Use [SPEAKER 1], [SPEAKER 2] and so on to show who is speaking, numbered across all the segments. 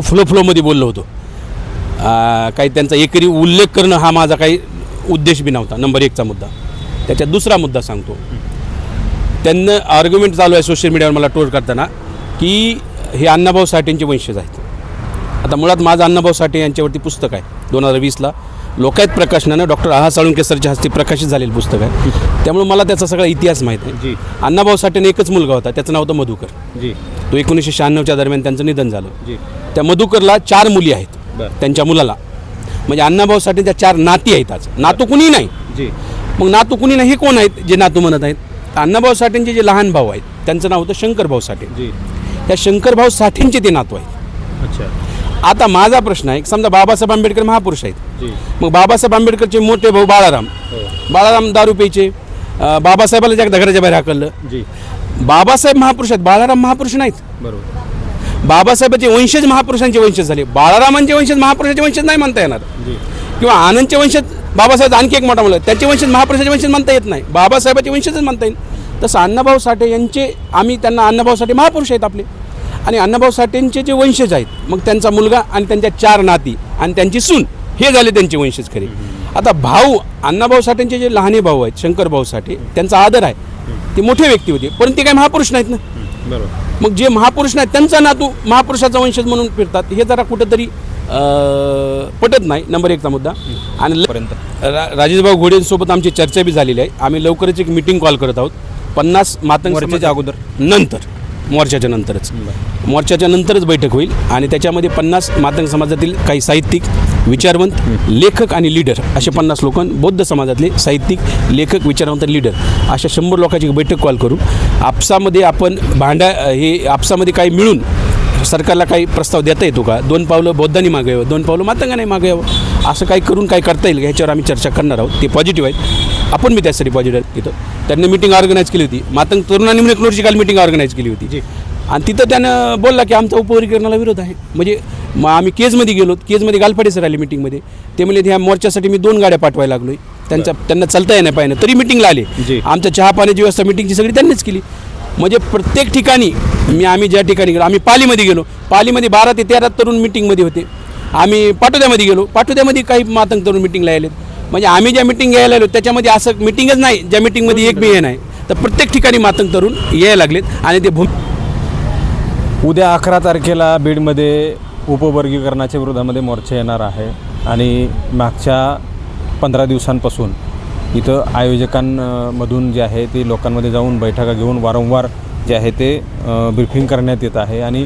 [SPEAKER 1] फ्लोमध्ये बोललो होतो. काही त्यांचा एकरी उल्लेख करणं हा माझा काही उद्देश बी नव्हता. नंबर 1चा मुद्दा. त्याच्यात दुसरा मुद्दा सांगतो. त्यांना आर्ग्युमेंट चालू आहे सोशल मीडियावर मला ट्रोल करताना की हे अण्णाभाऊ साठेंचे वंशज आहेत. आता मुळात माझं अण्णाभाऊ साठे यांच्यावरती पुस्तक आहे 2020ला लोकायत प्रकाशनानं डॉक्टर आहा साळुंके सरच्या हस्ते प्रकाशित झालेलं पुस्तक आहे. त्यामुळे मला त्याचा सगळा इतिहास माहीत आहे. अण्णाभाऊ साठेने एकच मुलगा होता, त्याचं नाव होतं मधुकर. तो 1996च्या दरम्यान त्यांचं निधन झालं. त्या मधुकरला 4 मुली आहेत त्यांच्या मुलाला. म्हणजे अण्णाभाऊ साठेंच्या 4 नाती आहेत. आज नातू कुणी नाही. मग नातू कुणी नाही हे कोण आहेत जे नातू म्हणत आहेत? अण्णाभाऊ साठेंचे जे लहान भाऊ आहेत त्यांचं नाव होतं शंकरभाऊ साठे. त्या शंकरभाऊ साठेंचे ते नातू आहेत. आता माझा प्रश्न आहे, समजा बाबासाहेब आंबेडकर महापुरुष आहेत, मग बाबासाहेब आंबेडकरचे मोठे भाऊ बाळाराम दारू प्यायचे, बाबासाहेबाला ज्या घराच्या बाहेर हाकललं. बाबासाहेब महापुरुष आहेत, बाळाराम महापुरुष नाहीत. बरोबर. बाबासाहेबांचे वंशज महापुरुषांचे वंशज झाले, बाळारामांचे वंशज महापुरुषाचे वंशज नाही म्हणता येणार. किंवा आनंदचे वंशज बाबासाहेब आणखी एक मोठा मुलगा त्याचे वंशज महापुरुषाचे वंशज म्हणता येत नाही, बाबासाहेबांचे वंशजच म्हणता येईल. तसं अण्णाभाऊ साठे यांचे आम्ही त्यांना अण्णाभाऊ साठे महापुरुष आहेत आपले. आणि अण्णाभाऊ साठेंचे जे वंशज आहेत मग त्यांचा मुलगा आणि त्यांच्या 4 नाती आणि त्यांची सून हे झाले त्यांचे वंशज खरे. आता भाऊ अण्णाभाऊ साठेंचे जे लहाने भाऊ आहेत शंकरभाऊ साठे त्यांचा आदर आहे, ते मोठे व्यक्ती होते पण ते काही महापुरुष नाहीत ना. बरोबर. मग जे महापुरुष नाहीत त्यांचा नातू महापुरुषाचा वंशज म्हणून फिरतात हे जरा कुठंतरी पटत नाही. नंबर 1चा मुद्दा. आणि राजेशभाऊ घोडेंसोबत आमची चर्चा बी झालेली आहे. आम्ही लवकरच एक मीटिंग कॉल करत आहोत 50 मातंग समाजाच्या अगोदर नंतर मोर्चाच्या नंतरच बैठक होईल. आणि त्याच्यामध्ये 50 मातंग समाजातील काही साहित्यिक विचारवंत लेखक आणि लीडर असे 50 लोक, बौद्ध समाजातले साहित्यिक लेखक विचारवंत लीडर अशा 100 लोकांची बैठक कॉल करू. आपसामध्ये आपण आपसामध्ये काही मिळून सरकारला काही प्रस्ताव देता येतो का? 2 पावलं बौद्धांनी मागे यावं, 2 पावलं मातंगाने मागे यावं, असं काही करून काय करता येईल ह्याच्यावर आम्ही चर्चा करणार आहोत. ते पॉझिटिव्ह आहेत, आपण मी त्यासाठी पॉझिटिव्ह आहेत. तिथं त्यांनी मिटिंग ऑर्गनाईज केली होती, मातंग तरुणांनी म्हणून एकनोरची काल मिटिंग ऑर्गनाईज केली होती. आणि तिथं त्यानं बोलला की आमचा उपवर्गीकरणाला विरोध आहे. म्हणजे मग आम्ही केजमध्ये गेलो, केजमध्ये गालफाटे सर आले मिटिंगमध्ये. ते म्हणजे ह्या मोर्चासाठी मी 2 गाड्या पाठवायला लागलो. त्यांना चालता येण्या पाहिजे तरी मिटिंगला आले. आमच्या चहा पाण्याची व्यवस्था मिटिंगची सगळी त्यांनीच केली. म्हणजे प्रत्येक ठिकाणी आम्ही ज्या ठिकाणी गेलो, आम्ही पालीमध्ये गेलो, पालीमध्ये 12 ते 13 तरुण मिटिंगमध्ये होते. आम्ही पाटोद्यामध्ये गेलो, पाटोद्यामध्ये काही मातंग तरुण मिटिंगला आलेत. म्हणजे आम्ही ज्या मिटिंग घ्यायला आलो त्याच्यामध्ये असं मिटिंगच नाही ज्या मिटिंगमध्ये एक बी हे नाही, तर प्रत्येक ठिकाणी मातंग तरुण यायला लागलेत. आणि ते
[SPEAKER 2] उद्या 11 तारखेला बीडमध्ये उपवर्गीकरणाच्या विरोधामध्ये मोर्चा येणार आहे. आणि मागच्या 15 दिवसांपासून इथं आयोजकांमधून जे आहे ते लोकांमध्ये जाऊन बैठका घेऊन वारंवार जे आहे ते ब्रीफिंग करण्यात येत आहे. आणि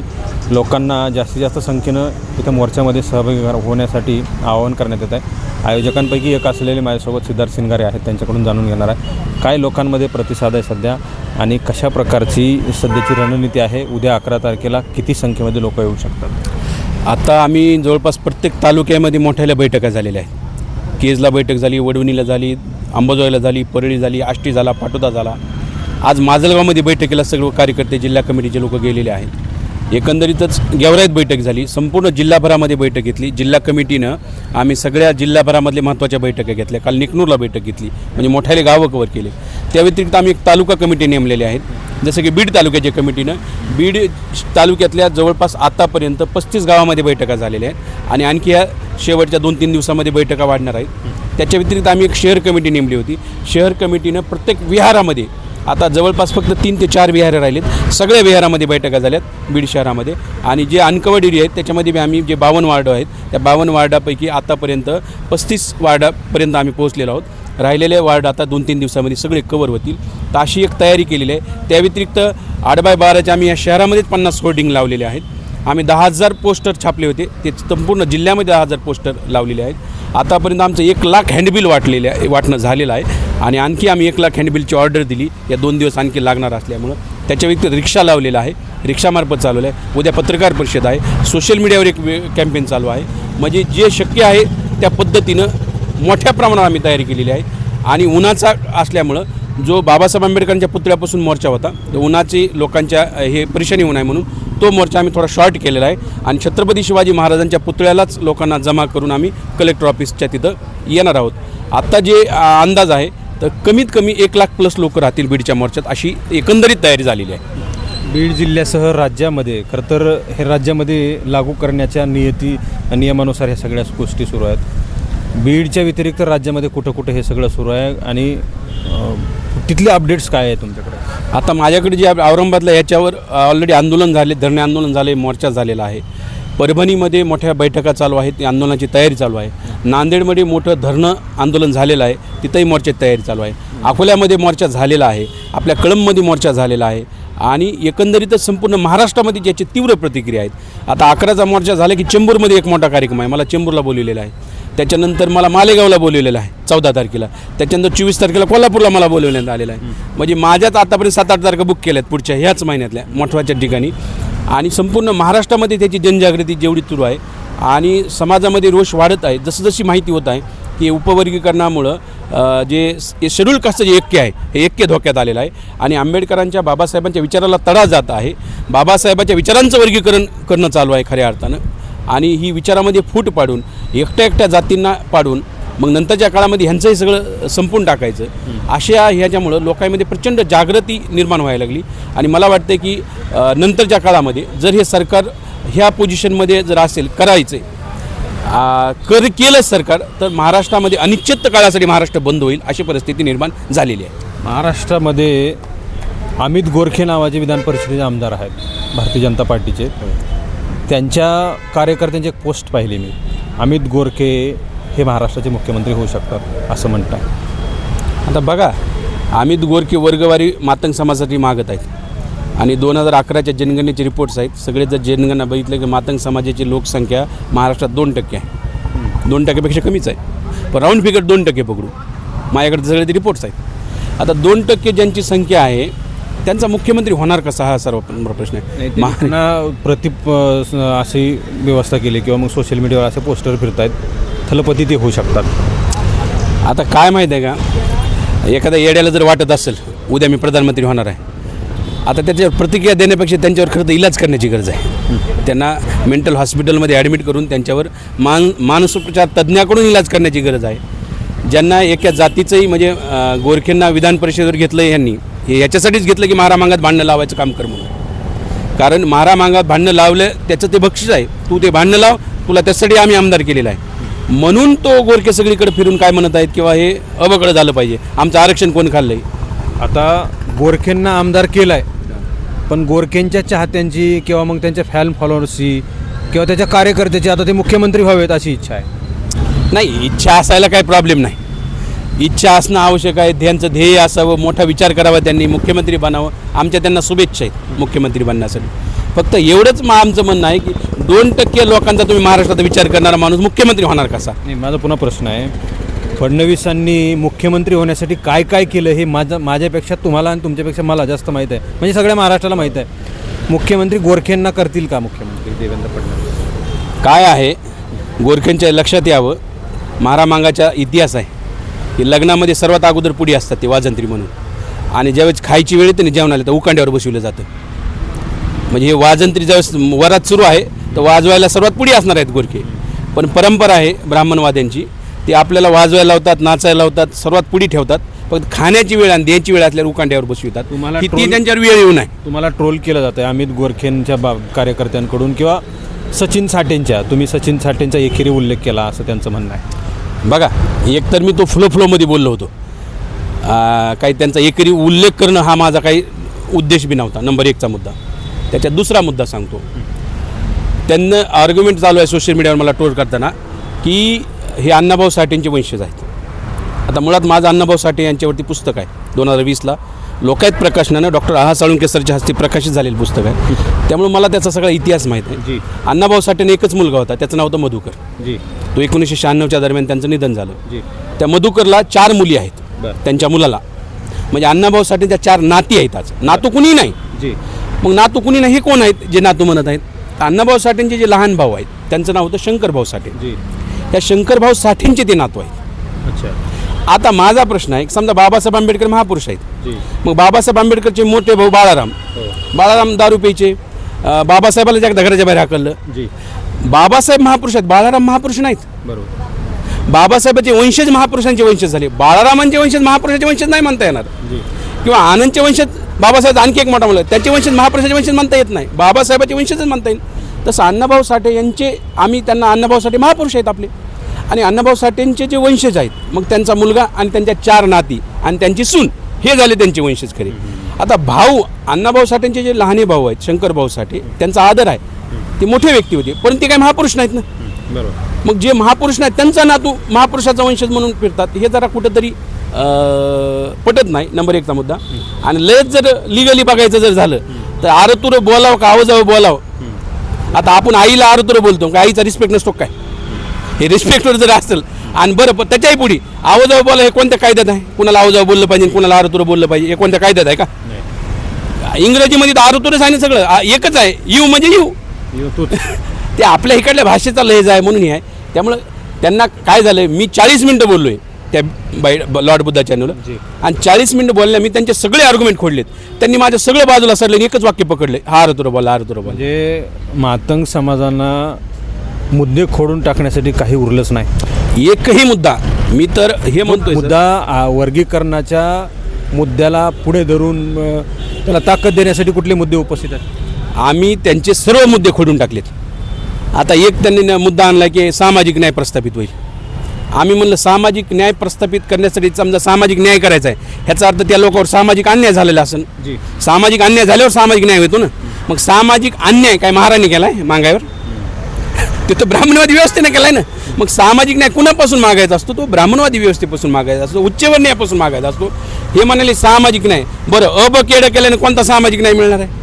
[SPEAKER 2] लोकांना जास्तीत जास्त संख्येनं इथं मोर्चामध्ये सहभागी होण्यासाठी आवाहन करण्यात येत आहे. आयोजकांपैकी एक असलेले माझ्यासोबत सिद्धार्थ सिंगारे आहेत, त्यांच्याकडून जाणून घेणार आहे काय लोकांमध्ये प्रतिसाद आहे सध्या आणि कशा प्रकारची सध्याची रणनीती आहे. उद्या 11 तारखेला किती संख्येमध्ये लोक येऊ शकतात?
[SPEAKER 1] आता आम्ही जवळपास प्रत्येक तालुक्यामध्ये मोठ्या बैठका झालेल्या आहेत. केजला बैठक झाली, वडवणीला झाली, अंबाजोगाईला झाली, परळी झाली, आष्टी झाला, पाटोदा झाला. आज माजलगावमध्ये बैठकीला सर्व कार्यकर्ते जिल्हा कमिटीचे लोक गेलेले आहेत. एकंदरीतच गेवराईत बैठक झाली, संपूर्ण जिल्हाभरामध्ये बैठक घेतली. जिल्हा कमिटीनं आम्ही सगळ्या जिल्हाभरामधले महत्त्वाच्या बैठका घेतल्या. काल निकनूरला बैठक घेतली, म्हणजे मोठ्याले गावं कव्हर केले. त्या व्यतिरिक्त आम्ही एक तालुका कमिटी नेमलेले आहेत. जसं की बीड तालुक्याच्या कमिटीनं बीड तालुक्यातल्या जवळपास आतापर्यंत 35 गावामध्ये बैठका झालेल्या आहेत. आणि आणखी ह्या शेवटच्या 2-3 दिवसामध्ये बैठका वाढणार आहेत. त्याच्या व्यतिरिक्त आम्ही एक शहर कमिटी नेमली होती. शहर कमिटीनं प्रत्येक विहारामध्ये आता जवळपास फक्त 3 ते 4 विहारं राहिलेत, सगळ्या विहारामध्ये बैठका झाल्यात बीड शहरामध्ये. आणि जे अनकवर्ड एरिया आहेत त्याच्यामध्ये आम्ही जे 52 वार्ड आहेत त्या 52 वार्डापैकी आतापर्यंत 35 वार्डापर्यंत आम्ही पोहोचलेलो आहोत. राहिलेले वार्ड आता 2-3 दिवसामध्ये सगळे कवर होतील, तर अशी एक तयारी केलेली आहे. त्या व्यतिरिक्त 8x12चे आम्ही या शहरामध्येच 50 होर्डिंग लावलेले आहेत. आम्ही 10,000 पोस्टर छापले होते, ते संपूर्ण जिल्ह्यामध्ये 10,000 पोस्टर लावलेले आहेत. आतापर्यंत आमचं 1 लाख हँडबिल वाटणं झालेलं आहे. आणि आणखी आम्ही 1 लाख हँडबिलची ऑर्डर दिली, या 2 दिवस आणखी लागणार असल्यामुळं. त्याच्या व्यतिरिक्त रिक्षा लावलेला आहे, रिक्षामार्फत चालवलं आहे. उद्या पत्रकार परिषद आहे, सोशल मीडियावर एक कॅम्पेन चालू आहे. म्हणजे जे शक्य आहे त्या पद्धतीनं मोठ्या प्रमाणावर आम्ही तयारी केलेली आहे. आणि उन्हाचा असल्यामुळं जो बाबासाहेब आंबेडकरांच्या पुतळ्यापासून मोर्चा होता, उन्हाची लोकांच्या हे परेशानी होऊ नये म्हणून तो मोर्चा आम्ही थोडा शॉर्ट केलेला आहे. आणि छत्रपती शिवाजी महाराजांच्या पुतळ्यालाच लोकांना जमा करून आम्ही कलेक्टर ऑफिसच्या तिथं येणार आहोत. आत्ता जे अंदाज आहे तर कमीत कमी 1 लाख+ लोक राहतील बीडच्या मोर्चात, अशी एकंदरीत तयारी झालेली आहे.
[SPEAKER 2] बीड जिल्ह्यासह राज्यामध्ये खरं तर हे राज्यामध्ये लागू करण्याच्या नियमानुसार ह्या सगळ्या गोष्टी सुरू आहेत. बीडच्या व्यतिरिक्त राज्यामध्ये कुठं कुठं हे सगळं सुरू आहे आणि तिथले अपडेट्स काय आहे तुमच्याकडे?
[SPEAKER 1] आता माझ्याकडे जे औरंगाबादला याच्यावर ऑलरेडी आंदोलन झाले, धरणे आंदोलन झाले, मोर्चा झालेला आहे. परभणीमध्ये मोठ्या बैठका चालू आहेत, ती आंदोलनाची तयारी चालू आहे. नांदेडमध्ये मोठं धरणं आंदोलन झालेलं आहे, तिथंही मोर्चाची तयारी चालू आहे. अकोल्यामध्ये मोर्चा झालेला आहे, आपल्या कळंबमध्ये मोर्चा झालेला आहे आणि एकंदरीतच संपूर्ण महाराष्ट्रामध्ये ज्याची तीव्र प्रतिक्रिया आहेत. आता 11चा मोर्चा झाला की चेंबूरमध्ये एक मोठा कार्यक्रम आहे, मला चेंबूरला बोलवलेला आहे. त्याच्यानंतर मला मालेगावला बोलवलेलं आहे 14 तारखेला. त्याच्यानंतर 24 तारखेला कोल्हापूरला मला बोलवण्यात आलेलं आहे. म्हणजे माझ्याच आतापर्यंत 7-8 तारखा बुक केल्यात पुढच्या ह्याच महिन्यातल्या महत्त्वाच्या ठिकाणी. आणि संपूर्ण महाराष्ट्रामध्ये त्याची जनजागृती जेवढी सुरू आहे आणि समाजामध्ये रोष वाढत आहे. जसं जशी माहिती होत आहे की उपवर्गीकरणामुळं जे शेड्यूल कास्टचं जे ऐक्य आहे हे ऐक्य धोक्यात आलेलं आहे आणि आंबेडकरांच्या बाबासाहेबांच्या विचाराला तडा जात आहे. बाबासाहेबांच्या विचारांचं वर्गीकरण करणं चालू आहे खऱ्या अर्थानं आणि ही विचारामध्ये फूट पाडून एकट्या जातींना पाडून मग नंतरच्या काळामध्ये ह्यांचंही सगळं संपून टाकायचं अशा ह्याच्यामुळं लोकांमध्ये प्रचंड जागृती निर्माण व्हायला लागली. आणि मला वाटतं की नंतरच्या काळामध्ये जर हे सरकार ह्या पोझिशनमध्ये जर असेल करायचं केलं सरकार तर महाराष्ट्रामध्ये अनिश्चित काळासाठी महाराष्ट्र बंद होईल अशी परिस्थिती निर्माण झालेली आहे.
[SPEAKER 2] महाराष्ट्रामध्ये अमित गोरखे नावाचे विधान परिषदेचे आमदार आहेत भारतीय जनता पार्टीचे. त्यांच्या कार्यकर्त्यांची एक पोस्ट पाहिली मी, अमित गोरखे हे महाराष्ट्राचे मुख्यमंत्री होऊ शकतात असं म्हणतात.
[SPEAKER 1] आता बघा, अमित गोरखे वर्गवारी मातंग समाजासाठी मागत आहेत आणि 2011च्या जनगणनेचे रिपोर्ट्स आहेत. सगळे जर जनगणना बघितलं की मातंग समाजाची लोकसंख्या महाराष्ट्रात 2% आहे, 2%पेक्षा कमीच आहे. पण राऊंड फिगर 2% पकडू, माझ्याकडे सगळे ते रिपोर्ट्स आहेत. आता 2% ज्यांची संख्या आहे त्यांचा मुख्यमंत्री होणार कसा हा सर्व प्रश्न
[SPEAKER 2] आहे. अशी व्यवस्था केली किंवा मग सोशल मीडियावर असे पोस्टर फिरत आहेत, थलपती ते होऊ शकतात.
[SPEAKER 1] आता काय माहीत आहे का, एखाद्या येड्याला जर वाटत असेल उद्या मी प्रधानमंत्री होणार आहे, आता त्याच्यावर प्रतिक्रिया देण्यापेक्षा त्यांच्यावर खरं तर इलाज करण्याची गरज आहे. त्यांना मेंटल हॉस्पिटलमध्ये ॲडमिट करून त्यांच्यावर मानसोपचार तज्ज्ञाकडून इलाज करण्याची गरज आहे. ज्यांना एका जातीचंही म्हणजे गोरखेंना विधान परिषदेवर घेतलं यांनी हे याच्यासाठीच घेतलं की मारामांगात भांडणं लावायचं काम कर म्हणून. कारण मारामांगात भांडणं लावलं त्याचं ते बक्षीस आहे, तू ते भांडणं लाव, तुला त्यासाठी आम्ही आमदार केलेला आहे. म्हणून तो गोरखे सगळीकडे फिरून काय म्हणत आहेत किंवा हे अवघड झालं पाहिजे, आमचं आरक्षण कोण खाल्लं आहे.
[SPEAKER 2] आता गोरखेंना आमदार केलं आहे, पण गोरखेंच्या चाहत्यांची किंवा मग त्यांच्या फॅन फॉलोअर्सची किंवा त्याच्या कार्यकर्त्याची आता ते मुख्यमंत्री व्हावेत अशी इच्छा आहे.
[SPEAKER 1] नाही, इच्छा असायला काही प्रॉब्लेम नाही, इच्छा असणं आवश्यक आहे. त्यांचं ध्येय असावं, मोठा विचार करावा, त्यांनी मुख्यमंत्री बनावं, आमच्या त्यांना शुभेच्छा आहेत मुख्यमंत्री बनण्यासाठी. फक्त एवढंच आमचं म्हणणं आहे की 2% लोकांचा तुम्ही महाराष्ट्रात विचार करणारा माणूस मुख्यमंत्री होणार कसा.
[SPEAKER 2] नाही, माझा पुन्हा प्रश्न आहे, फडणवीसांनी मुख्यमंत्री होण्यासाठी काय काय केलं हे माझ्यापेक्षा तुम्हाला आणि तुमच्यापेक्षा मला जास्त माहीत आहे, म्हणजे सगळ्या महाराष्ट्राला माहीत आहे. मुख्यमंत्री गोरखेंना करतील का मुख्यमंत्री देवेंद्र फडणवीस?
[SPEAKER 1] काय आहे, गोरखेंच्या लक्षात यावं, मारामांगाचा इतिहास आहे की लग्नामध्ये सर्वात अगोदर पुढी असतात ते वाजंत्री म्हणून, आणि ज्यावेळेस खायची वेळ येते ना जेवणाला तर उकांड्यावर बसवलं जातं. म्हणजे हे वाजंत्री ज्यावेळेस वरात सुरू आहे तर वाजवायला सर्वात पुढे असणार आहेत गोरखे. पण परंपरा आहे ब्राह्मणवाद्यांची, ते आपल्याला वाजवायला लावतात, नाचायला लावतात, सर्वात पुढे ठेवतात. फक्त खाण्याची वेळ आणि द्यायची वेळ असल्यावर उकांड्यावर बसवितात.
[SPEAKER 2] तुम्हाला
[SPEAKER 1] किती त्यांच्यावर वेळ येऊ नये.
[SPEAKER 2] तुम्हाला ट्रोल केलं जातं आहे अमित गोरखेंच्या कार्यकर्त्यांकडून किंवा सचिन साठेंच्या, तुम्ही सचिन साठेंचा एकेरी उल्लेख केला असं त्यांचं म्हणणं आहे.
[SPEAKER 1] बघा, एकतर मी तो फ्लोमध्ये बोललो होतो, काही त्यांचा एकेरी उल्लेख करणं हा माझा काही उद्देश बी नव्हता, नंबर 1चा मुद्दा. त्याच्यात दुसरा मुद्दा सांगतो, त्यांना आर्ग्युमेंट चालू आहे सोशल मीडियावर मला ट्रोल करताना की हे अण्णाभाऊ साठेंचे वंशज आहेत. आता मुळात माझं अण्णाभाऊ साठे यांच्यावरती पुस्तक आहे 2020ला लोकायत प्रकाशनानं डॉक्टर आहा साळुंके सरच्या हस्ते प्रकाशित झालेलं पुस्तक आहे. त्यामुळे मला त्याचा सगळा इतिहास माहीत आहे. अण्णाभाऊ साठेने एकच मुलगा होता, त्याचं नाव होतं मधुकर. तो 1996च्या दरम्यान त्यांचं निधन झालं. त्या मधुकरला 4 मुली आहेत त्यांच्या मुलाला, म्हणजे अण्णाभाऊ साठेंच्या 4 नाती आहेत. आज नातू कुणी नाही. मग नातू कुणी नाही हे कोण आहेत जे नातू म्हणत आहेत? अण्णाभाऊ साठेंचे जे लहान भाऊ आहेत त्यांचं नाव होतं शंकरभाऊ साठे. त्या शंकरभाऊ साठेंचे ते नातू आहेत. आता माझा प्रश्न आहे, समजा बाबासाहेब आंबेडकर महापुरुष आहेत, मग बाबासाहेब आंबेडकरचे मोठे भाऊ बाळाराम दारू प्यायचे, बाबासाहेबाला एकदा घराच्या बाहेर हाकललं. बाबासाहेब महापुरुष आहेत, बाळाराम महापुरुष नाहीत. बरोबर, बाबासाहेबांचे वंशज महापुरुषांचे वंशज झाले, बाळारामांचे वंशज महापुरुषांचे वंशज नाही म्हणता येणार. किंवा आनंदचे वंशज बाबासाहेब आणखी एक मोठा मुलगा त्याचे वंशज महापुरुषाचे वंशज म्हणता येत नाही, बाबासाहेबाचे वंशजच म्हणता येईल. तसं अण्णाभाऊ साठे यांचे आम्ही त्यांना अण्णाभाऊ साठे महापुरुष आहेत आपले, आणि अण्णाभाऊ साठेंचे जे वंशज आहेत मग त्यांचा मुलगा आणि त्यांच्या 4 नाती आणि त्यांची सून हे झाले त्यांचे वंशज खरे. आता भाऊ अण्णाभाऊ साठेंचे जे लहाने भाऊ आहेत शंकरभाऊ साठे त्यांचा आदर आहे, ते मोठे व्यक्ती होते पण ते काही महापुरुष नाहीत ना.
[SPEAKER 2] बरोबर.
[SPEAKER 1] मग जे महापुरुष नाहीत त्यांचा नातू महापुरुषाचा वंशज म्हणून फिरतात हे जरा कुठंतरी पटत नाही. नंबर 1चा मुद्दा. आणि लयच जर लिगली बघायचं जर झालं तर आरतुर बोलावं का आवाजावं बोलावं. आता आपण आईला आरतुर बोलतो का आईचा रिस्पेक्ट नसतो काय, हे रिस्पेक्टवर जर असेल आणि बरं पण त्याच्याही पुढे आवाजावं बोला हे कोणत्या कायद्यात आहे, कुणाला आवाजावं बोललं पाहिजे कुणाला आरतुर बोललं पाहिजे हे कोणत्या कायद्यात आहे का. इंग्रजीमध्ये तर आरतुरच आहे ना, सगळं एकच आहे, यू म्हणजे यू. ते आपल्या इकडल्या भाषेचा लहेजा आहे म्हणून हे आहे. त्यामुळं त्यांना काय झालं, मी 40 मिनटं बोललो आहे त्या लॉर्ड बुद्धा चॅनलला आणि 40 मिनटं बोलल्या मी त्यांचे सगळे आर्ग्युमेंट खोडलेत. त्यांनी माझ्या सगळं बाजूला सरले एकच वाक्य पकडले, हा आरतुर बोला आरतुर बोला.
[SPEAKER 2] म्हणजे मातंग समाजांना मुद्दे खोडून टाकण्यासाठी काही उरलंच नाही
[SPEAKER 1] एकही मुद्दा. मी तर हे म्हणतोय
[SPEAKER 2] मुद्दा वर्गीकरणाच्या मुद्द्याला पुढे धरून त्याला ताकद देण्यासाठी कुठले मुद्दे उपस्थित आहेत.
[SPEAKER 1] आम्ही त्यांचे सर्व मुद्दे खोडून टाकलेत. आता एक त्यांनी मुद्दा आणला की सामाजिक न्याय प्रस्थापित होईल. आम्ही म्हणलं सामाजिक न्याय प्रस्थापित करण्यासाठी समजा सामाजिक न्याय करायचा आहे ह्याचा अर्थ त्या लोकांवर सामाजिक अन्याय झालेला असेल. सामाजिक अन्याय झाल्यावर सामाजिक न्याय होतो ना. मग सामाजिक अन्याय काय महाराणी केला आहे मागायवर, ते तर ब्राह्मणवादी व्यवस्थेने केला आहे ना. मग सामाजिक न्याय कुणापासून मागायचा असतो, तो ब्राह्मणवादी व्यवस्थेपासून मागायचा असतो, उच्चवर्णीयापासून मागायचा असतो. हे म्हणाले सामाजिक न्याय. बरं केडं केल्याने कोणता सामाजिक न्याय मिळणार आहे.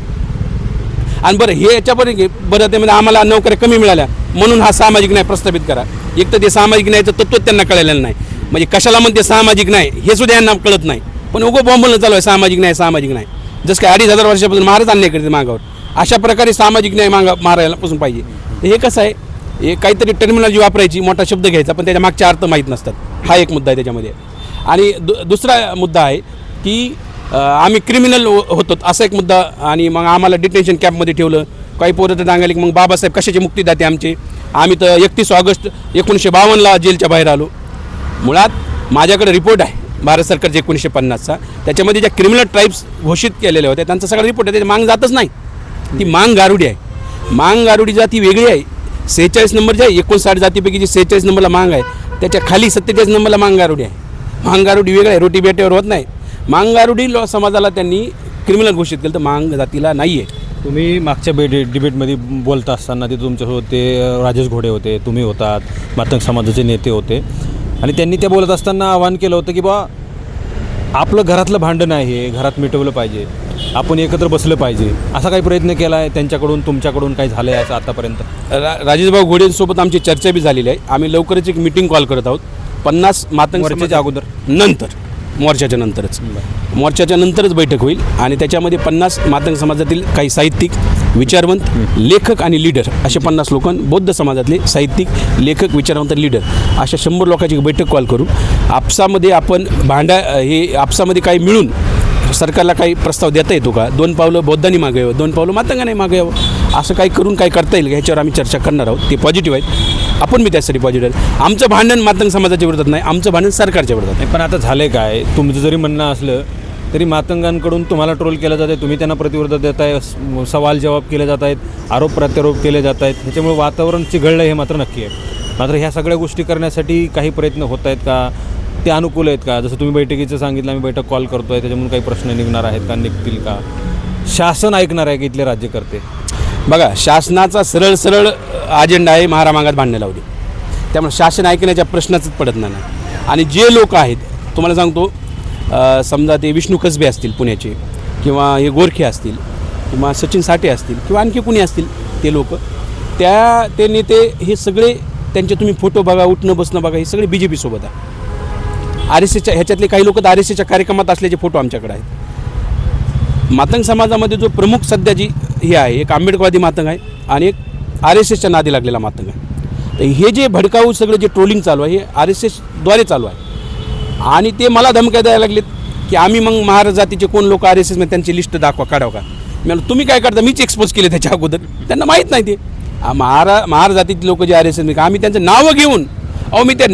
[SPEAKER 1] आणि बरं हे याच्यापर्यंत बरं ते म्हणजे आम्हाला नोकऱ्या कमी मिळाल्या म्हणून हा सामाजिक न्याय प्रस्थापित करा. एक तर ते सामाजिक न्यायाचं तत्त्व त्यांना कळलेलं नाही. म्हणजे कशाला म्हणते सामाजिक न्याय हे सुद्धा यांना कळत नाही. पण उगं बॉम्बलनं चालू आहे सामाजिक न्याय सामाजिक न्याय. जसं काय 2500 वर्षापासून महाराज अन्याय करते मागावर, अशा प्रकारे सामाजिक न्याय मारायला पासून पाहिजे. हे कसं आहे, हे काहीतरी टर्मिनॉलॉजी वापरायची, मोठा शब्द घ्यायचा पण त्याच्या मागचे अर्थ माहीत नसतात. हा एक मुद्दा आहे त्याच्यामध्ये. आणि दुसरा मुद्दा आहे की आम्ही क्रिमिनल होतो असा एक मुद्दा. आणि मग आम्हाला डिटेन्शन कॅम्पमध्ये ठेवलं. काही पोरं तर सांगायला की मग बाबासाहेब कशाचे मुक्तीदाते आमचे, आम्ही तर 31 ऑगस्ट 1952ला जेलच्या बाहेर आलो. मुळात माझ्याकडे रिपोर्ट आहे भारत सरकारचा 1950चा, त्याच्यामध्ये ज्या क्रिमिनल ट्राईब्स घोषित केलेल्या होत्या त्यांचा सगळा रिपोर्ट आहे. त्याची मांग जातच नाही. ती मांग गारुडी आहे. मांग गारुडी जाती वेगळी आहे. 46 नंबरची आहे. 59 जातीपैकी जी 46 नंबरला मांग आहे त्याच्या खाली 47 नंबरला मांग गारुडी आहे. मांग गारुडी वेगळं आहे, रोटी बेट्यावर होत नाही. मांग गारुडी समाजाला त्यांनी क्रिमिनल घोषित केलं तर मांग जातीला नाही आहे.
[SPEAKER 2] तुम्ही मागच्या डिबेटमध्ये बोलता असताना ते तुमच्यासोबत ते राजेश घोडे होते, तुम्ही होतात, मातंग समाजाचे नेते होते आणि त्यांनी त्या बोलत असताना आवाहन केलं होतं की बा आपलं घरातलं भांडण आहे, घरात मिटवलं पाहिजे, आपण एकत्र बसलं पाहिजे. असा काही प्रयत्न केला आहे त्यांच्याकडून, तुमच्याकडून काही झालं आहे असं आतापर्यंत?
[SPEAKER 1] राजेशभाऊ घोडेंसोबत आमची चर्चा बी झालेली आहे. आम्ही लवकरच एक मीटिंग कॉल करत आहोत. 50 मातंग
[SPEAKER 2] मोर्चाच्या अगोदर
[SPEAKER 1] नंतर मोर्चाच्या नंतरच बैठक होईल आणि त्याच्यामध्ये 50 मातंग समाजातील काही साहित्यिक, विचारवंत, लेखक आणि लीडर असे 50 लोक, बौद्ध समाजातले साहित्यिक, लेखक, विचारवंत, लीडर अशा 100 लोकांची बैठक कॉल करू. आपसामध्ये आपण आपसामध्ये काही मिळून सरकारला काही प्रस्ताव देता येतो का, 2 पावलं बौद्धांनी मागे यावं, 2 पावलं मातंगाने मागे यावं, असं काही करून काय करता येईल ह्याच्यावर आम्ही चर्चा करणार आहोत. ते पॉझिटिव्ह आहेत, आपण मी त्यासाठी पॉझिटिव्ह आहे. आमचं भांडण मातंग समाजाच्या विरोधात नाही, आमचं भांडण सरकारच्या विरोधात आहे.
[SPEAKER 2] पण आता झालं आहे काय, तुमचं जरी म्हणणं असलं तरी मातंगांकडून तुम्हाला ट्रोल केलं जात आहे, तुम्ही त्यांना प्रतिउत्तर देत आहे, सवाल जवाब केले जात आहेत, आरोप प्रत्यारोप केले जात आहेत. ह्याच्यामुळे वातावरण चिघळलं हे मात्र नक्की आहे. मात्र ह्या सगळ्या गोष्टी करण्यासाठी काही प्रयत्न होत आहेत का, ते अनुकूल आहेत का? जसं तुम्ही बैठकीचं सांगितलं, आम्ही बैठक कॉल करतो आहे, त्याच्यामुळे काही प्रश्न निघणार आहेत का, निघतील का? शासन ऐकणार आहे की इथले राज्यकर्ते?
[SPEAKER 1] बघा, शासनाचा सरळ अजेंडा आहे महारा मागात भांडणं लावली. त्यामुळे शासन ऐकण्याच्या प्रश्नाच पडत नाही. आणि जे लोक आहेत तुम्हाला सांगतो, समजा ते विष्णू कसबे असतील पुण्याचे, किंवा हे गोरखे असतील, किंवा सचिन साठे असतील, किंवा आणखी कुणी असतील, ते लोक ते नेते हे सगळे त्यांचे तुम्ही फोटो बघा, उठणं बसणं बघा, हे सगळे BJP सोबत आहे. RSSच्या ह्याच्यातले काही लोक तर RSSच्या कार्यक्रमात असल्याचे फोटो आमच्याकडे आहेत. मातंग समाजामध्ये जो प्रमुख सध्या जी हे आहे, एक आंबेडकरवादी मातंग आहे आणि एक RSSच्या नादी लागलेला मातंग आहे. तर हे जे भडकाऊ सगळं जे ट्रोलिंग चालू आहे हे RSSद्वारे चालू आहे. आणि ते मला धमक्या द्यायला लागलेत की आम्ही मग महाराज जातीचे कोण लोक RSSमध्ये त्यांची लिस्ट काढावं का. मी तुम्ही काय करता, मीच एक्सपोज केले त्याच्या अगोदर, त्यांना माहीत नाही. ते महार जातीचे लोक जे RSS आम्ही त्यांचं नावं घेऊन, मी त्या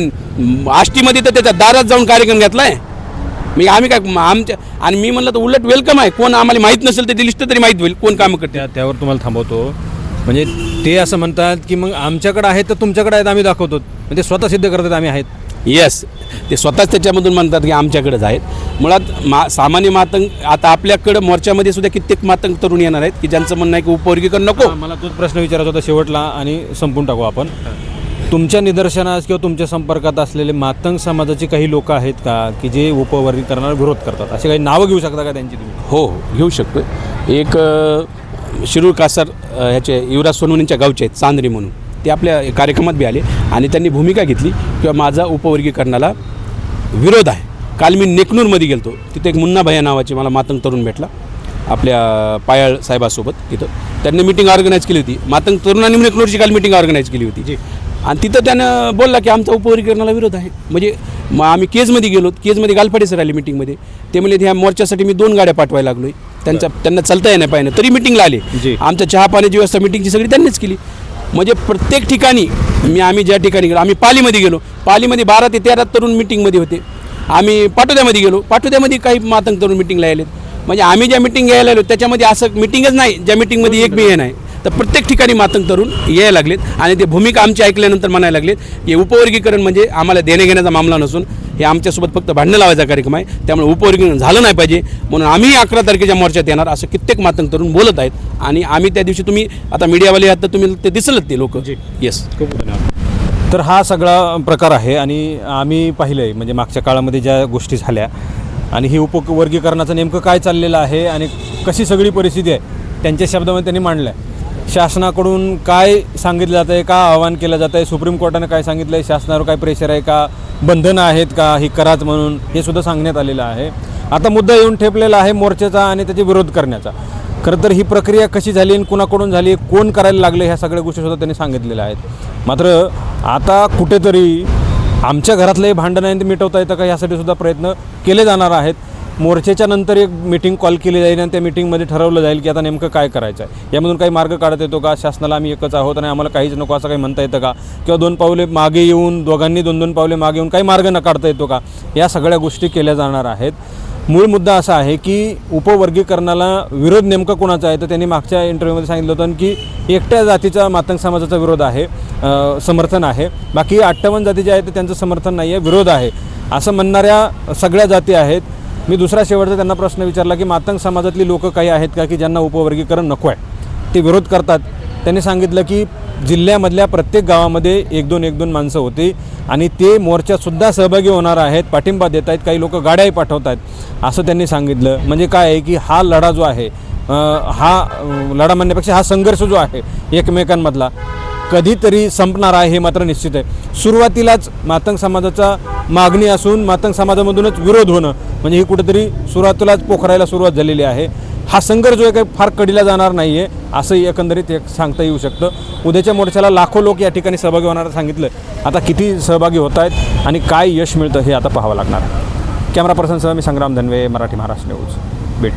[SPEAKER 1] आष्टीमध्ये तर त्याच्या दारात जाऊन कार्यक्रम घेतला आहे. म्हणजे आम्ही काय आमच्या आणि मी म्हणलं तर उलट वेलकम आहे. कोण आम्हाला माहीत नसेल तर ती लिस्ट तरी माहीत होईल कोण कामं करते.
[SPEAKER 2] त्यावर तुम्हाला थांबवतो. म्हणजे ते असं म्हणतात की मग आमच्याकडे आहेत तर तुमच्याकडे आहेत आम्ही दाखवतो. म्हणजे स्वतः सिद्ध करतात आम्ही आहेत.
[SPEAKER 1] येस, ते स्वतःच त्याच्यामधून म्हणतात की आमच्याकडेच आहेत. मुळात सामान्य मातंग आता आपल्याकडं मोर्चामध्ये सुद्धा कित्येक मातंग तरुण येणार आहेत की ज्यांचं म्हणणं आहे की उपवर्गीकरण नको.
[SPEAKER 2] मला तोच प्रश्न विचारायचा होता शेवटला आणि संपून टाकू आपण. तुमच्या निदर्शनास किंवा तुमच्या संपर्कात असलेले मातंग समाजाचे काही लोक आहेत का की जे उपवर्गीकरणाला विरोध करतात? असे काही नावं घेऊ शकता का त्यांची तुम्ही?
[SPEAKER 1] हो, घेऊ शकतो. एक शिरूर कासार ह्याचे युवराज सोनवणेंच्या गावचे आहेत चांदरी म्हणून, ते आपल्या कार्यक्रमात बी आले आणि त्यांनी भूमिका घेतली किंवा माझा उपवर्गीकरणाला विरोध आहे. काल मी नेकनूरमध्ये गेलो, तिथे एक मुन्ना भैया नावाचे मला मातंग तरुण भेटला आपल्या पायाळ साहेबासोबत. तिथं त्यांनी मिटिंग ऑर्गनाईज केली होती. मातंग तरुणांनी नेकनूरची काल मिटिंग ऑर्गनाईज केली होती आणि तिथं त्यानं बोलला की आमचा उपवर्गीकरणाला विरोध आहे. म्हणजे मग आम्ही केजमध्ये गेलो, केजमध्ये गालफाडे सर आले मिटिंगमध्ये. ते म्हणले ह्या मोर्चासाठी मी 2 गाड्या पाठवायला लागलो आहे. त्यांना चालता येण्या पाहिजे तरी मिटिंगला आले. आमच्या चहा पाण्याची व्यवस्था मिटिंगची सगळी त्यांनीच केली. म्हणजे प्रत्येक ठिकाणी आम्ही ज्या ठिकाणी गेलो, आम्ही पालीमध्ये गेलो, पालीमध्ये 12 ते 13 तरुण मिटिंगमध्ये होते. आम्ही पाटोद्यामध्ये गेलो, पाटोद्यामध्ये काही मातंग तरुण मिटिंगला आलेत. म्हणजे आम्ही ज्या मिटिंग घ्यायला आलो त्याच्यामध्ये असं मिटिंगच नाही ज्या मिटिंगमध्ये एक बी हे नाही. तर प्रत्येक ठिकाणी मातंग तरुण यायला लागलेत आणि ते भूमिका आमची ऐकल्यानंतर म्हणायला लागलेत की उपवर्गीकरण म्हणजे आम्हाला देण्याघेण्याचा मामला नसून हे आमच्यासोबत फक्त भांडणं लावायचा कार्यक्रम आहे. त्यामुळे उपवर्गीकरण झालं नाही पाहिजे म्हणून आम्ही 11 तारखेच्या मोर्चात येणार असं कित्येक मातंग तरुण बोलत आहेत. आणि आम्ही त्या दिवशी, तुम्ही आता मीडियावाले आहात तर तुम्ही ते दिसलत ते लोक. येस, खूप धन्यवाद.
[SPEAKER 2] तर हा सगळा प्रकार आहे आणि आम्ही पाहिलं आहे म्हणजे मागच्या काळामध्ये ज्या गोष्टी झाल्या आणि ही उपवर्गीकरणाचं नेमकं काय चाललेलं आहे आणि कशी सगळी परिस्थिती आहे त्यांच्या शब्दामध्ये त्यांनी मांडलं आहे. शासनाकडून काय सांगितलं जातं आहे, का आवाहन केलं जातं आहे, सुप्रीम कोर्टानं काय सांगितलं आहे, शासनावर काय प्रेशर आहे का, बंधनं आहेत का ही कराच म्हणून, हे सुद्धा सांगण्यात आलेलं आहे. आता मुद्दा येऊन ठेपलेला आहे मोर्चाचा आणि त्याचे विरोध करण्याचा. खरं तर ही प्रक्रिया कशी झाली आणि कुणाकडून झाली, कोण करायला लागले, ह्या सगळ्या गोष्टीसुद्धा त्यांनी सांगितलेल्या आहेत. मात्र आता कुठेतरी आमच्या घरातलंही भांडण आहे ते मिटवता येतं का यासाठी सुद्धा प्रयत्न केले जाणार आहेत. मोर्चेच्या नंतर एक मीटिंग कॉल केली जाईल आणि त्या मीटिंगमध्ये ठरवलं जाईल की आता नेमकं काय करायचं आहे. यामधून काही मार्ग काढता येतो का, शासनाला आम्ही एकच आहोत आणि आम्हाला काहीच नको असं काही म्हणता येतं का, किंवा 2 पावले मागे येऊन दोघांनी 2-2 पावले मागे येऊन काही मार्ग न काढता येतो का, या सगळ्या गोष्टी केल्या जाणार आहेत. मूळ मुद्दा असा आहे की उपवर्गीकरणाला विरोध नेमका कोणाचा आहे तर त्यांनी मागच्या इंटरव्ह्यूमध्ये सांगितलं होतं की एकट्या जातीचा मातंग समाजाचा विरोध आहे, समर्थन आहे. बाकी 58 जाती ज्या आहेत त्यांचं समर्थन नाही आहे, विरोध आहे असं म्हणणाऱ्या सगळ्या जाती आहेत. मी दुसरा शेवटचा त्यांना प्रश्न विचारला की मातंग समाजातली लोकं काही आहेत का की ज्यांना उपवर्गीकरण नको आहे, ते विरोध करतात. त्यांनी सांगितलं की जिल्ह्यामधल्या प्रत्येक गावामध्ये 1-2 माणसं होती आणि ते मोर्चातसुद्धा सहभागी होणार आहेत, पाठिंबा देत आहेत, काही लोक गाड्याही पाठवत आहेत असं त्यांनी सांगितलं. म्हणजे काय आहे की हा लढा जो आहे, हा लढा म्हणण्यापेक्षा हा संघर्ष जो आहे एकमेकांमधला कधीतरी संपणार आहे हे मात्र निश्चित आहे. सुरुवातीलाच मातंग समाजाचा मागणी असून मातंग समाजामधूनच विरोध होणं म्हणजे ही कुठेतरी सुरुवातीलाच पोखरायला सुरुवात झालेली आहे. हा संघर्ष जो आहे काही फार कडीला जाणार नाही आहे असंही एकंदरीत एक सांगता येऊ शकतं. उद्याच्या मोर्चाला लाखो लोक या ठिकाणी सहभागी होणार सांगितलं. आता किती सहभागी होत आहेत आणि काय यश मिळतं हे आता पाहावं लागणार. कॅमेरा पर्सनसह मी संग्राम धनवे, मराठी महाराष्ट्र न्यूज, बीड.